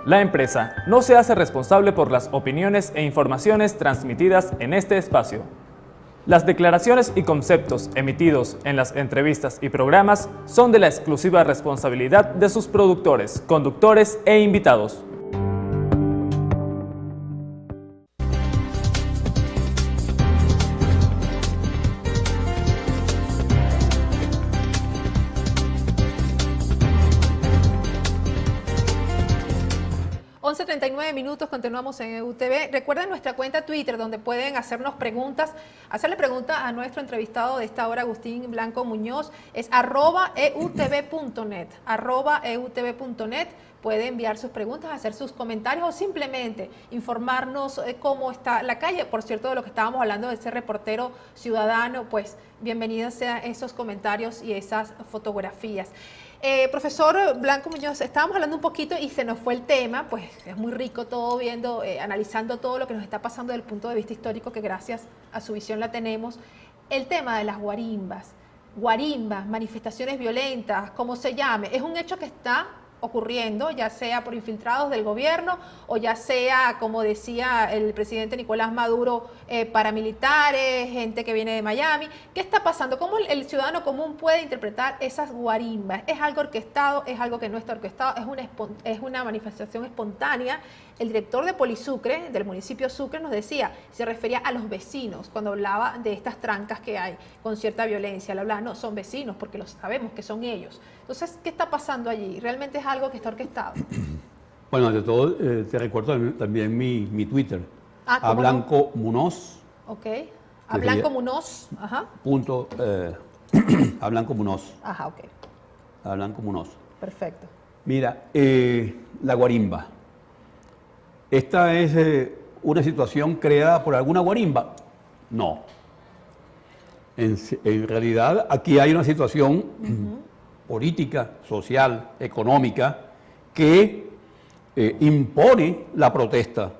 La empresa no se hace responsable por las opiniones e informaciones transmitidas en este espacio. Las declaraciones y conceptos emitidos en las entrevistas y programas son de la exclusiva responsabilidad de sus productores, conductores e invitados. Continuamos en EUTV. Recuerden nuestra cuenta Twitter, donde pueden hacernos preguntas, hacerle preguntas a nuestro entrevistado de esta hora, Agustín Blanco Muñoz. Es @eutv.net, @eutv.net. Puede enviar sus preguntas, hacer sus comentarios o simplemente informarnos cómo está la calle. Por cierto, de lo que estábamos hablando de ese reportero ciudadano, pues bienvenidos sean esos comentarios y esas fotografías. Profesor Blanco Muñoz, estábamos hablando un poquito y se nos fue el tema, pues es muy rico todo viendo, analizando todo lo que nos está pasando desde el punto de vista histórico, que gracias a su visión la tenemos. El tema de las guarimbas, manifestaciones violentas, como se llame, es un hecho que está ocurriendo, ya sea por infiltrados del gobierno o ya sea, como decía el presidente Nicolás Maduro, paramilitares, gente que viene de Miami. ¿Qué está pasando? ¿Cómo el ciudadano común puede interpretar esas guarimbas? ¿Es algo orquestado? ¿Es algo que no está orquestado? ¿Es una manifestación espontánea? El director de Polisucre, del municipio Sucre, nos decía, se refería a los vecinos cuando hablaba de estas trancas que hay con cierta violencia. Él hablaba, no, son vecinos porque lo sabemos que son ellos. Entonces, ¿qué está pasando allí? ¿Realmente es algo que está orquestado? Bueno, ante todo, te recuerdo también mi Twitter, a Blanco Munoz. Ok, a Blanco Munoz. Ajá. A Blanco Munoz. Ajá, ok. A Blanco Munoz. Perfecto. Mira, la guarimba. ¿Esta es una situación creada por alguna guarimba? No. En realidad, aquí hay una situación política, social, económica, que impone la protesta.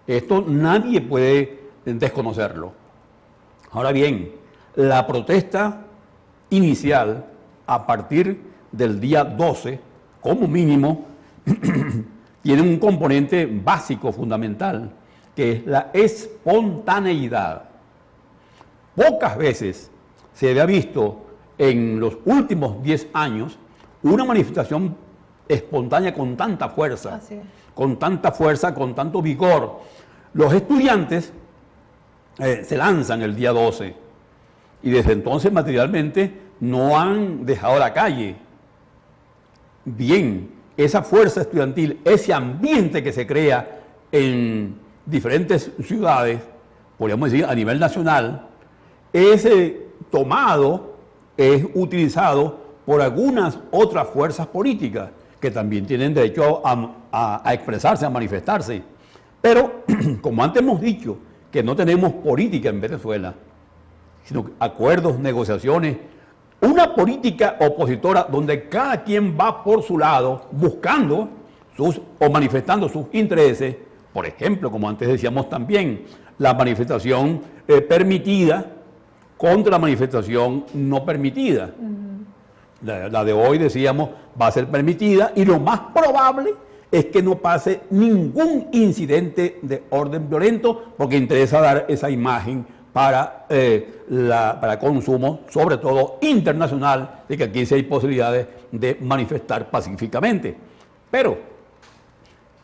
Esto nadie puede desconocerlo. Ahora bien, la protesta inicial, a partir del día 12, como mínimo, tiene un componente básico, fundamental, que es la espontaneidad. Pocas veces se había visto en los últimos 10 años una manifestación espontánea con tanta fuerza, con tanto vigor. Los estudiantes se lanzan el día 12 y desde entonces materialmente no han dejado la calle. Bien, esa fuerza estudiantil, ese ambiente que se crea en diferentes ciudades, podríamos decir a nivel nacional, es utilizado por algunas otras fuerzas políticas que también tienen derecho a expresarse, a manifestarse. Pero, como antes hemos dicho, que no tenemos política en Venezuela, sino acuerdos, negociaciones, una política opositora donde cada quien va por su lado buscando o manifestando sus intereses. Por ejemplo, como antes decíamos también, la manifestación permitida contra la manifestación no permitida. La de hoy, decíamos, va a ser permitida y lo más probable es que no pase ningún incidente de orden violento porque interesa dar esa imagen para consumo, sobre todo internacional, de que aquí sí hay posibilidades de manifestar pacíficamente. Pero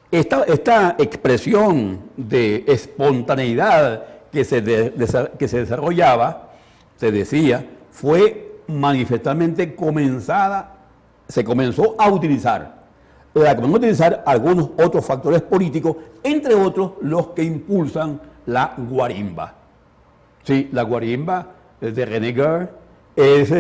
esta expresión de espontaneidad que se desarrollaba, se decía, fue manifestamente se comenzó a utilizar algunos otros factores políticos, entre otros los que impulsan la guarimba. Sí, la guarimba de René Guer es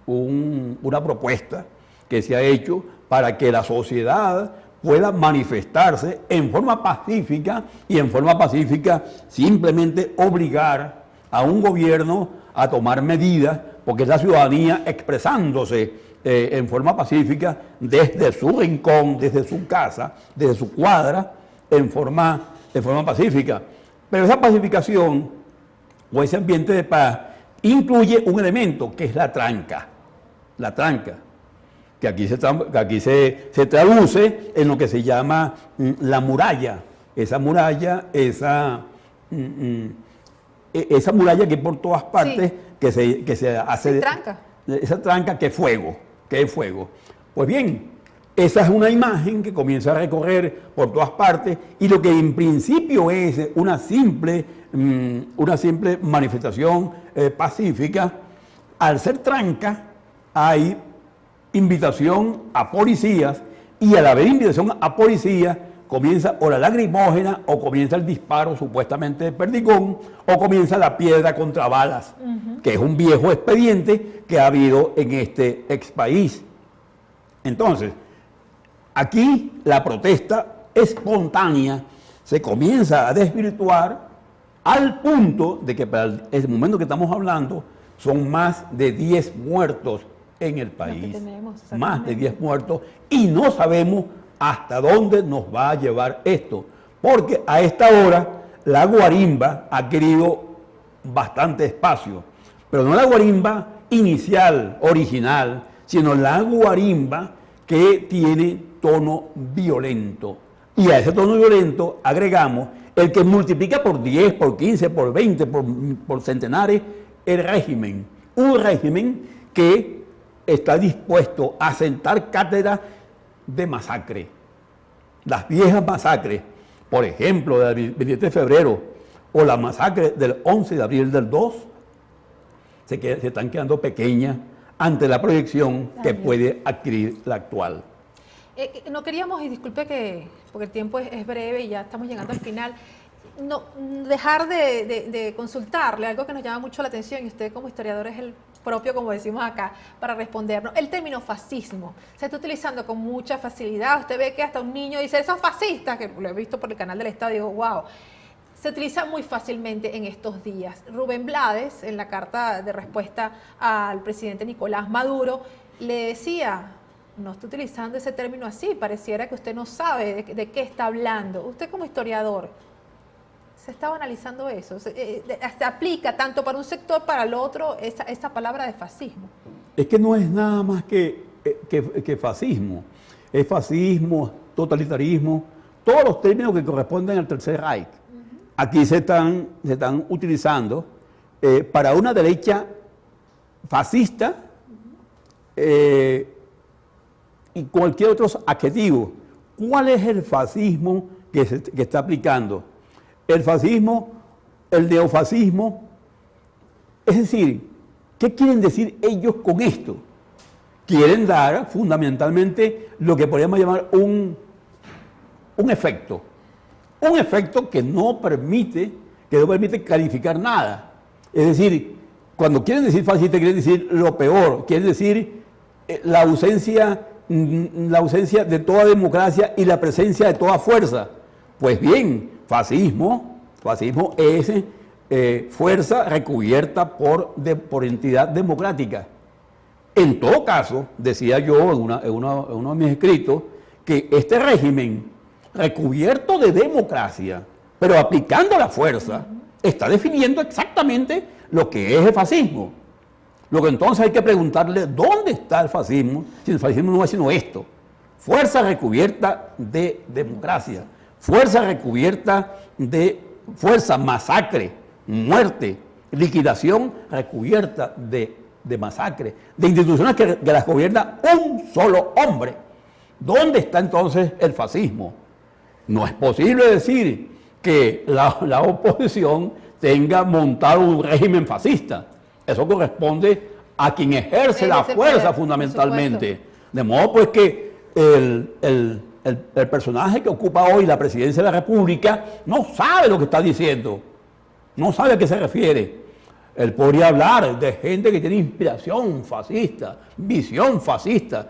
una propuesta que se ha hecho para que la sociedad pueda manifestarse en forma pacífica y en forma pacífica simplemente obligar a un gobierno a tomar medidas, porque es la ciudadanía expresándose en forma pacífica desde su rincón, desde su casa, desde su cuadra, en forma pacífica. Pero esa pacificación o ese ambiente de paz incluye un elemento que es la tranca. La tranca. que aquí se traduce en lo que se llama la muralla. Esa muralla, esa muralla que por todas partes, sí, que se hace... tranca. Esa tranca que es fuego. Pues bien, esa es una imagen que comienza a recorrer por todas partes y lo que en principio es una simple manifestación pacífica, al ser tranca hay invitación a policías y al haber invitación a policías comienza o la lacrimógena o comienza el disparo supuestamente de perdigón o comienza la piedra contra balas, que es un viejo expediente que ha habido en este ex país. Entonces, aquí la protesta espontánea se comienza a desvirtuar al punto de que para el momento que estamos hablando son más de 10 muertos en el país. Más de 10 muertos y no sabemos hasta dónde nos va a llevar esto. Porque a esta hora la guarimba ha querido bastante espacio. Pero no la guarimba inicial, original, sino la guarimba que tiene tono violento. Y a ese tono violento agregamos el que multiplica por 10, por 15, por 20, por centenares el régimen. Un régimen que está dispuesto a sentar cátedra de masacre. Las viejas masacres, por ejemplo, del 27 de febrero o la masacre del 11 de abril del 2, se están quedando pequeñas ante la proyección que puede adquirir la actual. No queríamos, y disculpe porque el tiempo es breve y ya estamos llegando al final, no dejar de consultarle algo que nos llama mucho la atención, y usted como historiador es el propio, como decimos acá, para respondernos. El término fascismo se está utilizando con mucha facilidad. Usted ve que hasta un niño dice, esos fascistas, que lo he visto por el canal del Estado y digo, wow, se utiliza muy fácilmente en estos días. Rubén Blades, en la carta de respuesta al presidente Nicolás Maduro, le decía, no está utilizando ese término así, pareciera que usted no sabe de qué está hablando. Usted como historiador, ¿se estaba analizando eso? ¿Se aplica tanto para un sector, para el otro, esa palabra de fascismo? Es que no es nada más que fascismo. Es fascismo, totalitarismo, todos los términos que corresponden al Tercer Reich. Aquí se están utilizando para una derecha fascista y cualquier otro adjetivo. ¿Cuál es el fascismo que está aplicando? El fascismo, el neofascismo, es decir, ¿qué quieren decir ellos con esto? Quieren dar fundamentalmente lo que podríamos llamar un efecto que no permite calificar nada. Es decir, cuando quieren decir fascista quieren decir lo peor, quieren decir la ausencia de toda democracia y la presencia de toda fuerza. Pues bien, fascismo es fuerza recubierta por entidad democrática. En todo caso, decía yo en uno de mis escritos, que este régimen recubierto de democracia, pero aplicando la fuerza, está definiendo exactamente lo que es el fascismo. Lo que entonces hay que preguntarle, ¿dónde está el fascismo? Si el fascismo no es sino esto, fuerza recubierta de democracia, fuerza recubierta de fuerza, masacre, muerte, liquidación recubierta de masacre, de instituciones que las gobierna un solo hombre. ¿Dónde está entonces el fascismo? No es posible decir que la oposición tenga montado un régimen fascista. Eso corresponde a quien ejerce la fuerza fundamentalmente. De modo pues que el personaje que ocupa hoy la presidencia de la República no sabe lo que está diciendo, no sabe a qué se refiere. Él podría hablar de gente que tiene inspiración fascista, visión fascista,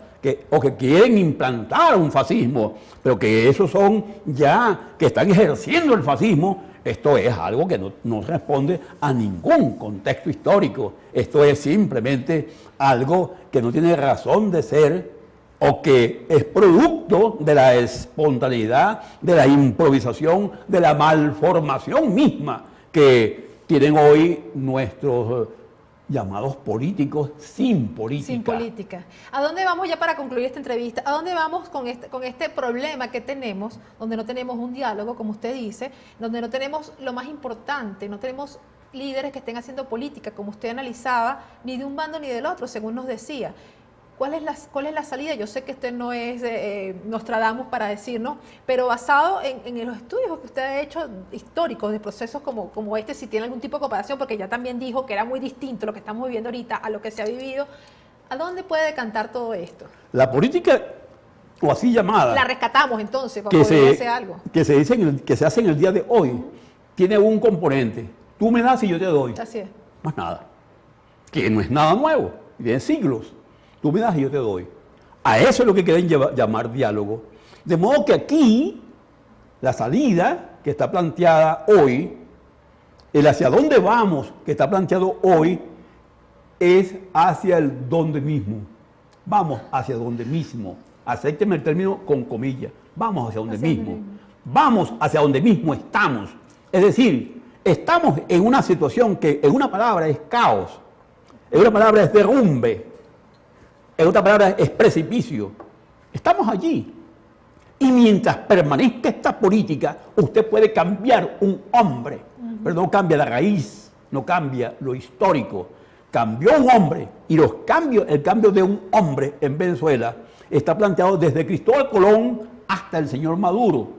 o que quieren implantar un fascismo, pero que esos son ya que están ejerciendo el fascismo. Esto es algo que no responde a ningún contexto histórico. Esto es simplemente algo que no tiene razón de ser o que es producto de la espontaneidad, de la improvisación, de la malformación misma que tienen hoy nuestros llamados políticos sin política. Sin política. ¿A dónde vamos ya para concluir esta entrevista? ¿A dónde vamos con este problema que tenemos, donde no tenemos un diálogo, como usted dice, donde no tenemos lo más importante, no tenemos líderes que estén haciendo política, como usted analizaba, ni de un bando ni del otro, según nos decía? ¿Cuál es la salida? Yo sé que usted no es Nostradamus para decirnos, pero basado en los estudios que usted ha hecho históricos de procesos como este, si tiene algún tipo de comparación, porque ya también dijo que era muy distinto lo que estamos viviendo ahorita a lo que se ha vivido, ¿a dónde puede decantar todo esto? La política, o así llamada, La rescatamos entonces, para poder hacer algo. que se hace en el día de hoy, tiene un componente. Tú me das y yo te doy. Así es. Más nada. Que no es nada nuevo, tiene siglos. Tú me das y yo te doy. A eso es lo que quieren llamar diálogo. De modo que aquí, la salida que está planteada hoy, el hacia dónde vamos que está planteado hoy, es hacia el donde mismo. Vamos hacia donde mismo. Acépteme el término con comillas. Vamos hacia donde mismo. Vamos hacia donde mismo estamos. Es decir, estamos en una situación que en una palabra es caos, en una palabra es derrumbe, en otra palabra es precipicio. Estamos allí. Y mientras permanezca esta política, usted puede cambiar un hombre, pero no cambia la raíz, no cambia lo histórico. Cambió un hombre, y el cambio de un hombre en Venezuela está planteado desde Cristóbal Colón hasta el señor Maduro.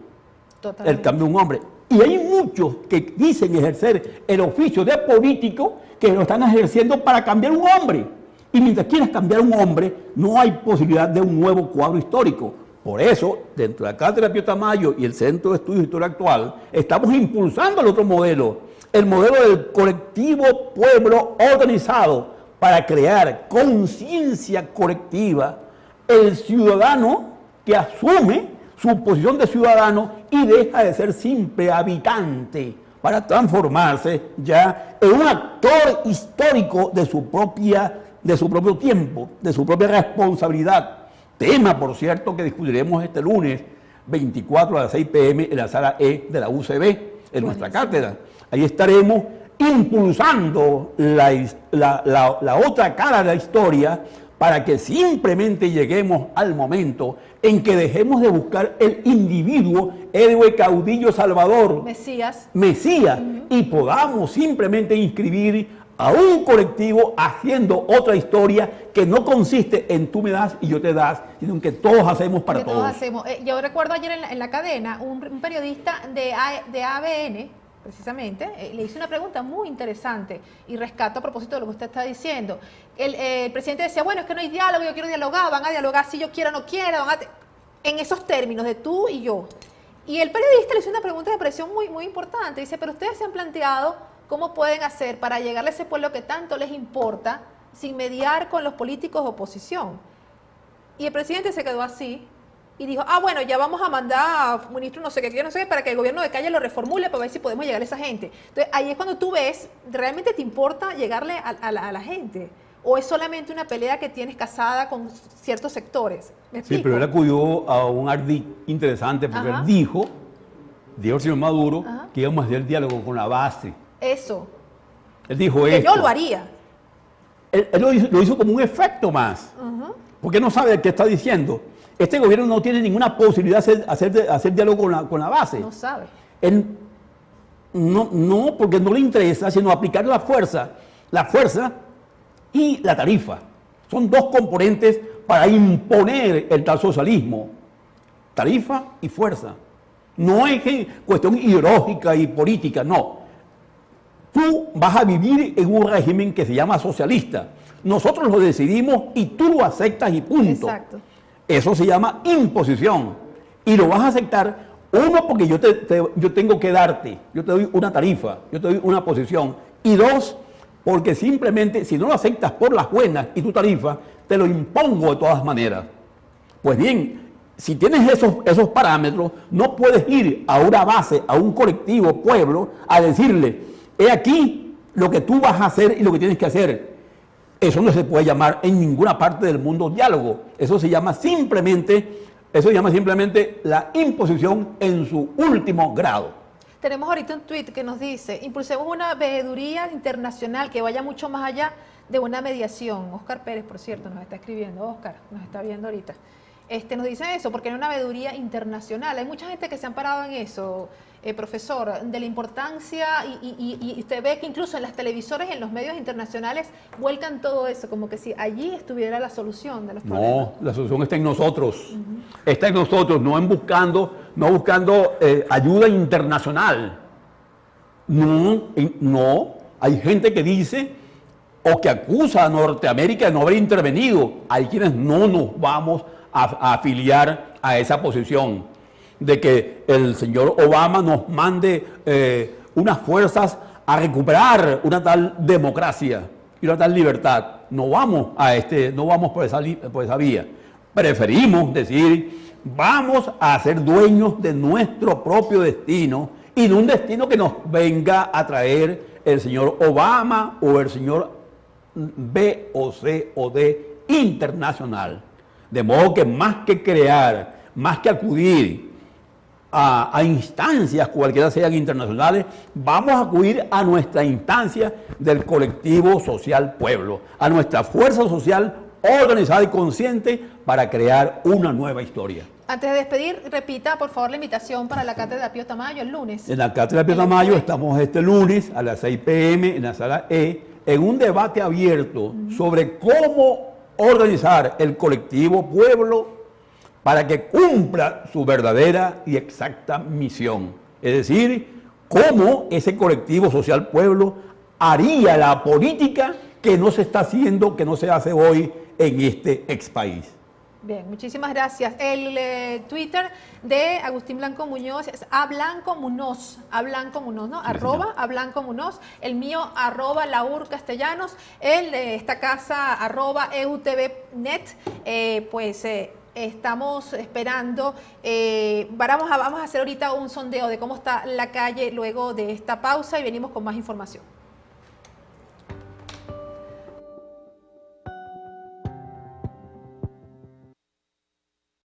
Totalmente. El cambio de un hombre. Y hay muchos que dicen ejercer el oficio de político que lo están ejerciendo para cambiar un hombre. Y mientras quieras cambiar un hombre, no hay posibilidad de un nuevo cuadro histórico. Por eso, dentro de la Cátedra Pío Tamayo y el Centro de Estudios de Historia Actual, estamos impulsando el otro modelo, el modelo del colectivo pueblo organizado para crear conciencia colectiva, el ciudadano que asume su posición de ciudadano y deja de ser simple habitante para transformarse ya en un actor histórico de su propio tiempo, de su propia responsabilidad. Tema, por cierto, que discutiremos este lunes 24 a las 6 p.m. en la sala E de la UCB, en nuestra cátedra. Ahí estaremos impulsando la otra cara de la historia para que simplemente lleguemos al momento en que dejemos de buscar el individuo, héroe, caudillo, salvador, Mesías, y podamos simplemente inscribir a un colectivo haciendo otra historia que no consiste en tú me das y yo te das, sino en que todos hacemos para todos. Yo recuerdo ayer en la cadena, un periodista de ABN, precisamente, le hice una pregunta muy interesante y rescato a propósito de lo que usted está diciendo. El presidente decía, bueno, es que no hay diálogo, yo quiero dialogar, van a dialogar si yo quiera o no quiera, en esos términos de tú y yo. Y el periodista le hizo una pregunta que me pareció muy, muy importante. Dice, pero ustedes se han planteado cómo pueden hacer para llegarle a ese pueblo que tanto les importa sin mediar con los políticos de oposición. Y el presidente se quedó así y dijo, bueno, ya vamos a mandar a ministro no sé qué, para que el gobierno de calle lo reformule para ver si podemos llegar a esa gente. Entonces, ahí es cuando tú ves, ¿realmente te importa llegarle a la gente? ¿O es solamente una pelea que tienes casada con ciertos sectores? Sí, pero él acudió a un ardid interesante porque él dijo el señor Maduro, que íbamos a hacer diálogo con la base. Eso. Él dijo que esto. yo lo haría. Él lo hizo como un efecto más. Porque no sabe qué está diciendo. Este gobierno no tiene ninguna posibilidad de hacer diálogo con la base. No sabe. Él no, porque no le interesa, sino aplicar la fuerza y la tarifa. Son dos componentes para imponer el tal socialismo. Tarifa y fuerza. No es cuestión ideológica y política, no. Tú vas a vivir en un régimen que se llama socialista. Nosotros lo decidimos y tú lo aceptas y punto. Exacto. Eso se llama imposición. Y lo vas a aceptar, uno, porque yo tengo que darte, yo te doy una tarifa, yo te doy una posición. Y dos, porque simplemente si no lo aceptas por las buenas y tu tarifa, te lo impongo de todas maneras. Pues bien, si tienes esos parámetros, no puedes ir a una base, a un colectivo, pueblo, a decirle, he aquí lo que tú vas a hacer y lo que tienes que hacer. Eso no se puede llamar en ninguna parte del mundo diálogo. Eso se llama simplemente la imposición en su último grado. Tenemos ahorita un tuit que nos dice, impulsemos una veeduría internacional que vaya mucho más allá de una mediación. Oscar Pérez, por cierto, nos está escribiendo. Oscar, nos está viendo ahorita. Nos dice eso, porque hay una veeduría internacional. Hay mucha gente que se han parado en eso, profesor, de la importancia, y usted ve que incluso en las televisoras y en los medios internacionales vuelcan todo eso, como que si allí estuviera la solución de los problemas. No, la solución está en nosotros. Está en nosotros, no buscando ayuda internacional. No, hay gente que dice o que acusa a Norteamérica de no haber intervenido. Hay quienes no nos vamos a afiliar a esa posición de que el señor Obama nos mande unas fuerzas a recuperar una tal democracia y una tal libertad. No vamos por esa vía. Preferimos decir, vamos a ser dueños de nuestro propio destino y de un destino que nos venga a traer el señor Obama o el señor B o C o D internacional. De modo que más que crear, más que acudir a instancias, cualquiera sean internacionales, vamos a acudir a nuestra instancia del colectivo social pueblo, a nuestra fuerza social organizada y consciente para crear una nueva historia. Antes de despedir, repita, por favor, la invitación para la Cátedra Pío Tamayo el lunes. En la Cátedra Pío Tamayo estamos este lunes a las 6 p.m. en la sala E, en un debate abierto sobre cómo organizar el colectivo pueblo para que cumpla su verdadera y exacta misión. Es decir, cómo ese colectivo social pueblo haría la política que no se está haciendo, que no se hace hoy en este ex país. Bien, muchísimas gracias. El Twitter de Agustín Blanco Muñoz es @BlancoMunoz, ¿no? Sí, @BlancoMunoz. El mío, @LaurCastellanos. El de esta casa, @EUTVNet. Estamos esperando, vamos a hacer ahorita un sondeo de cómo está la calle luego de esta pausa y venimos con más información.